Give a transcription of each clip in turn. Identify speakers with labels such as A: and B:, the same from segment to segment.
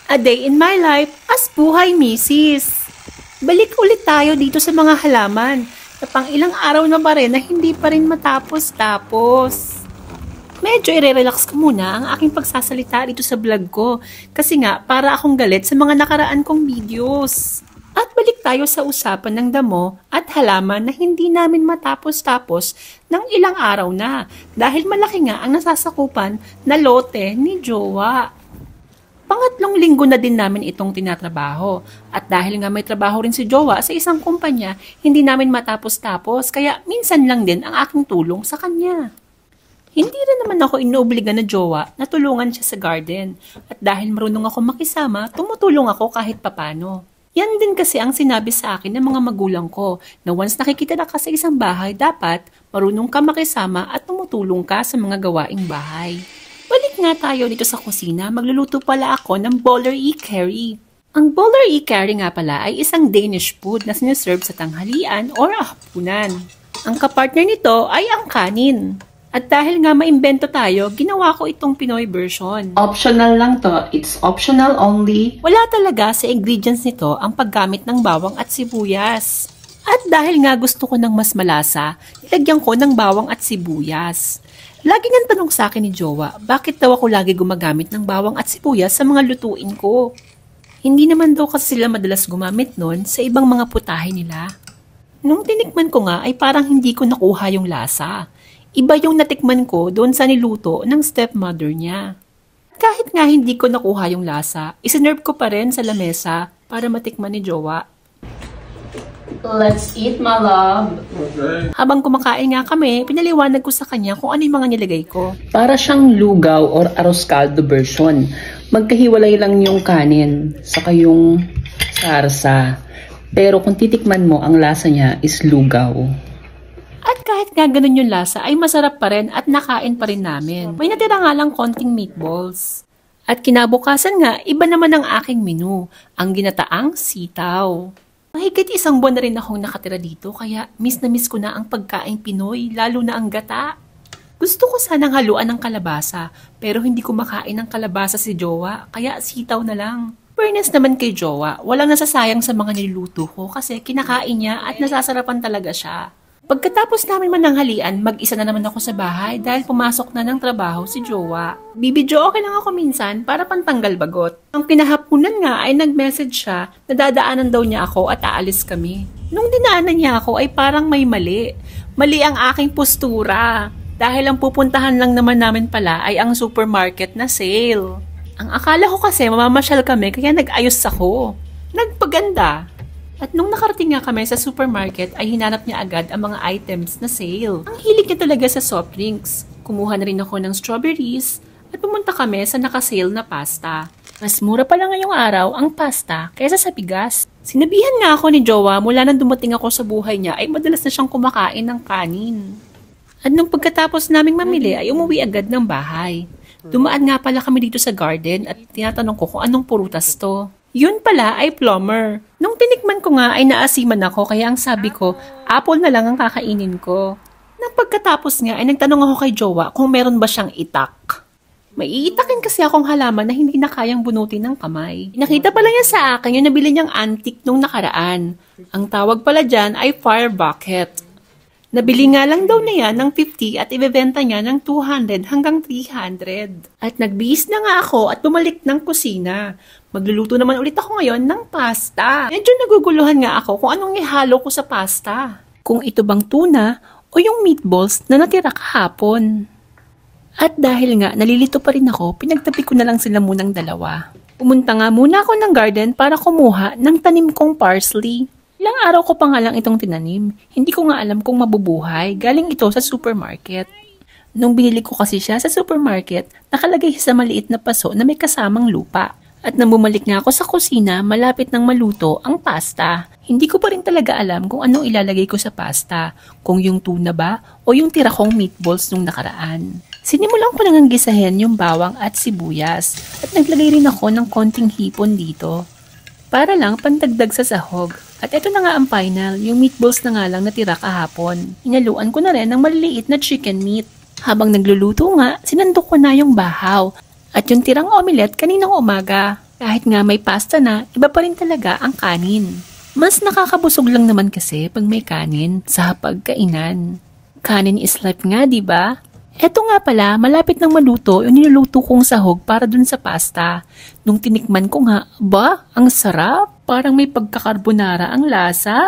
A: A day in my life as buhay misis. Balik ulit tayo dito sa mga halaman na pang ilang araw na ba rin na hindi pa rin matapos-tapos. Medyo i-relax ko muna ang aking pagsasalita dito sa vlog ko kasi nga para akong galit sa mga nakaraan kong videos. At balik tayo sa usapan ng damo at halaman na hindi namin matapos-tapos ng ilang araw na dahil malaki nga ang nasasakupan na lote ni Jowa. Pangatlong linggo na din namin itong tinatrabaho. At dahil nga may trabaho rin si Jowa sa isang kumpanya, hindi namin matapos-tapos kaya minsan lang din ang aking tulong sa kanya. Hindi rin naman ako inuobliga na Jowa na tulungan siya sa garden. At dahil marunong ako makisama, tumutulong ako kahit papano. Yan din kasi ang sinabi sa akin ng mga magulang ko na once nakikita na ka sa isang bahay, dapat marunong ka makisama at tumutulong ka sa mga gawaing bahay. Balik nga tayo dito sa kusina, magluluto pala ako ng boller curry. Ang boller curry nga pala ay isang Danish food na siniserve sa tanghalian or hapunan. Ang kapartner nito ay ang kanin. At dahil nga maimbento tayo, ginawa ko itong Pinoy version.
B: Optional lang to, it's optional only.
A: Wala talaga sa ingredients nito ang paggamit ng bawang at sibuyas. At dahil nga gusto ko ng mas malasa, nilagyan ko ng bawang at sibuyas. Lagi nga tanong sa akin ni Jowa, bakit daw ako lagi gumagamit ng bawang at sibuyas sa mga lutuin ko? Hindi naman daw kasi sila madalas gumamit nun sa ibang mga putahe nila. Nung tinikman ko nga ay parang hindi ko nakuha yung lasa. Iba yung natikman ko doon sa niluto ng stepmother niya. Kahit nga hindi ko nakuha yung lasa, isinerve ko pa rin sa lamesa para matikman ni Jowa.
B: Let's eat, my love.
A: Okay. Habang kumakain nga kami, pinaliwanag ko sa kanya kung ano yung mga nilagay ko.
B: Para siyang lugaw or arroz caldo version. Magkahiwalay lang yung kanin, saka yung sarsa. Pero kung titikman mo, ang lasa niya is lugaw.
A: At kahit nga ganun yung lasa, ay masarap pa rin at nakain pa rin namin. May natira nga lang konting meatballs. At kinabukasan nga, iba naman ang aking menu, ang ginataang sitaw. Mahigit isang buwan na rin akong nakatira dito kaya miss na miss ko na ang pagkain Pinoy, lalo na ang gata. Gusto ko sanang haluan ng kalabasa pero hindi ko makain ng kalabasa si Jowa kaya sitaw na lang. Fairness naman kay Jowa, walang nasasayang sa mga niluluto ko kasi kinakain niya at nasasarapan talaga siya. Pagkatapos namin mananghalian, mag-isa na naman ako sa bahay dahil pumasok na ng trabaho si Jowa. Bibidyo okay lang ako minsan para pantanggal bagot. Ang kinahapunan nga ay nag-message siya na dadaanan daw niya ako at aalis kami. Nung dinaanan niya ako ay parang may mali. Mali ang aking postura. Dahil ang pupuntahan lang naman namin pala ay ang supermarket na sale. Ang akala ko kasi mamamasyal kami kaya nag-ayos ako. Nagpaganda. At nung nakarating nga kami sa supermarket ay hinanap niya agad ang mga items na sale. Ang hilig niya talaga sa soft drinks. Kumuha na rin ako ng strawberries at pumunta kami sa nakasale na pasta. Mas mura pala ngayong araw ang pasta kaysa sa bigas. Sinabihan nga ako ni Jowa mula nang dumating ako sa buhay niya ay madalas na siyang kumakain ng kanin. At nung pagkatapos naming mamili ay umuwi agad ng bahay. Dumaan nga pala kami dito sa garden at tinatanong ko kung anong prutas to. Yun pala ay plumber. Nung tinikman ko nga ay naasiman ako kaya ang sabi ko, apple na lang ang kakainin ko. Nang pagkatapos nga ay nagtanong ako kay Jowa kung meron ba siyang itak. May iitakin kasi akong halaman na hindi na kayang bunutin ng kamay. Nakita pala niya sa akin yung nabili niyang antique nung nakaraan. Ang tawag pala dyan ay fire bucket. Nabili nga lang daw niya ng 50 at ibebenta niya ng 200 hanggang 300. At nagbihis na nga ako at bumalik ng kusina. Magluluto naman ulit ako ngayon ng pasta. Medyo naguguluhan nga ako kung anong ihalo ko sa pasta. Kung ito bang tuna o yung meatballs na natira kahapon. At dahil nga nalilito pa rin ako, pinagtabi ko na lang sila munang dalawa. Pumunta nga muna ako ng garden para kumuha ng tanim kong parsley. Ilang araw ko pa nga lang itong tinanim. Hindi ko nga alam kung mabubuhay. Galing ito sa supermarket. Nung binili ko kasi siya sa supermarket, nakalagay sa maliit na paso na may kasamang lupa. At nang bumalik nga ako sa kusina, malapit nang maluto ang pasta. Hindi ko pa rin talaga alam kung anong ilalagay ko sa pasta. Kung yung tuna ba o yung tira kong meatballs nung nakaraan. Sinimulan ko nang gisahin yung bawang at sibuyas. At naglagay rin ako ng konting hipon dito. Para lang pantagdag sa sahog. At ito na nga ang final, yung meatballs na nga lang natira kahapon. Inaluan ko na rin ng maliliit na chicken meat. Habang nagluluto nga, sinandok ko na yung bahaw. At yung tirang omelette kaninang umaga. Kahit nga may pasta na, iba pa rin talaga ang kanin. Mas nakakabusog lang naman kasi pag may kanin sa pagkainan. Kanin is life nga, di ba? Eto nga pala, malapit nang maluto yung niluluto kong sahog para dun sa pasta. Nung tinikman ko nga, ang sarap! Parang may pagkakarbonara ang lasa.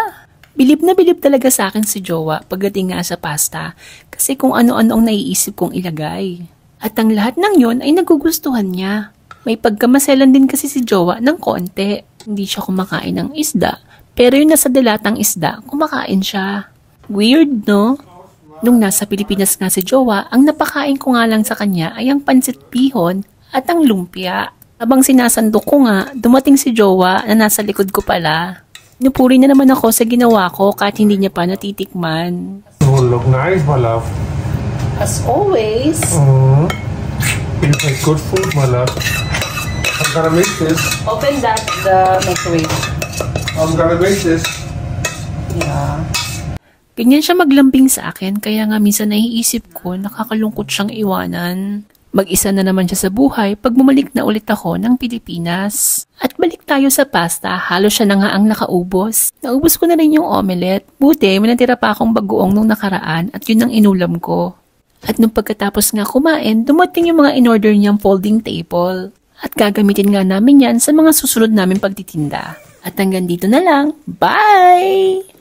A: Bilib na bilib talaga sa akin si Jowa pagdating nga sa pasta kasi kung ano-ano ang naiisip kong ilagay. At ang lahat ng yon ay nagugustuhan niya. May pagkamaselan din kasi si Jowa ng konti. Hindi siya kumakain ng isda, pero yung nasa dilatang isda, kumakain siya. Weird, no? Nung nasa Pilipinas nga si Jowa, ang napakain ko nga lang sa kanya ay ang pansit pihon at ang lumpia. Habang sinasandok ko nga, dumating si Jowa na nasa likod ko pala. Nupuri na naman ako sa ginawa ko kahit hindi niya pa natitikman.
C: Oh, look nice, my love.
A: As always.
C: You make good food, my love. I'm gonna make this.
A: Open the microwave.
C: I'm gonna make this.
A: Yeah. Ganyan siya maglambing sa akin, kaya nga minsan naiisip ko nakakalungkot siyang iwanan. Mag-isa na naman siya sa buhay pag bumalik na ulit ako ng Pilipinas. At balik tayo sa pasta, halos siya na nga ang nakaubos. Naubos ko na rin yung omelette. Buti, may natira pa akong bagoong nung nakaraan at yun ang inulam ko. At nung pagkatapos nga kumain, dumating yung mga in-order niyang folding table. At gagamitin nga namin yan sa mga susunod namin pagtitinda. At hanggang dito na lang. Bye!